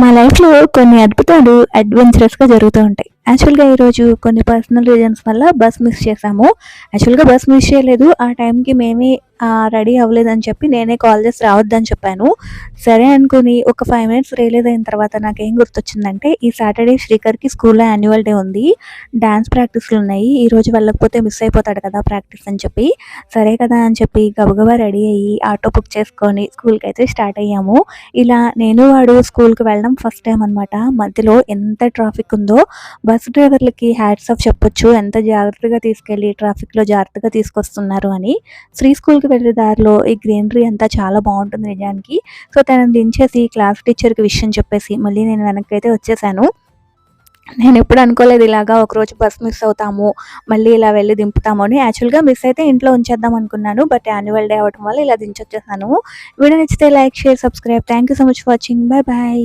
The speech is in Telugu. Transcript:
మా లైఫ్‌లో కొన్ని అద్భుతాలు అడ్వెంచరస్‌గా జరుగుతూ ఉంటాయి. యాక్చువల్‌గా ఈరోజు కొన్ని పర్సనల్ రీజన్స్ వల్ల బస్ మిస్ చేశాము. యాక్చువల్‌గా బస్ మిస్ చేయలేదు. ఆ టైంకి మేమే రెడీ అవ్వలేదని చెప్పి నేనే కాల్ చేసి రావద్దని చెప్పాను. సరే అనుకుని ఒక 5 మినిట్స్ రిలీజ్ అయిన తర్వాత నాకేం గుర్తొచ్చిందంటే, ఈ సాటర్‌డే శ్రీకర్‌కి స్కూల్‌లో యాన్యువల్ డే ఉంది. డాన్స్ ప్రాక్టీస్‌లున్నాయి. ఈరోజు వెళ్ళకపోతే మిస్ అయిపోతాడు కదా ప్రాక్టీస్ అని చెప్పి, సరే కదా అని చెప్పి గబగబా రెడీ అయ్యి ఆటో బుక్ చేసుకొని స్కూల్‌కైతే స్టార్ట్ అయ్యాము. ఇలా నేను వాడు స్కూల్‌కి వెళ్ళడం ఫస్ట్ టైం అనమాట. మధ్యలో ఎంత ట్రాఫిక్ ఉందో బస్ డ్రైవర్లకి హ్యాట్స్ ఆఫ్ చెప్పొచ్చు. ఎంత జాగ్రత్తగా తీసుకెళ్ళి ట్రాఫిక్‌లో జాగ్రత్తగా తీసుకొస్తున్నారు అని. శ్రీ స్కూల్‌కి వెళ్ళే దారిలో ఈ గ్రీనరీ అంతా చాలా బావుంటుంది నిజానికి. సో, తనని దించేసి క్లాస్ టీచర్‌కి విషయం చెప్పేసి మళ్ళీ నేను వెనక్కైతే వచ్చేసాను. నేనెప్పుడు అనుకోలేదు ఇలాగా ఒకరోజు బస్ మిస్ అవుతాము, మళ్ళీ ఇలా వెళ్లి దింపుతాము అని. యాక్చువల్‌గా మిస్ అయితే ఇంట్లో ఉంచేద్దాం అనుకున్నాను. బట్ యాన్యువల్ డే అవ్వటం వల్ల ఇలా దించొచ్చేసాను. వీడియో నచ్చితే like, share, subscribe. Thank you so much for watching. By by.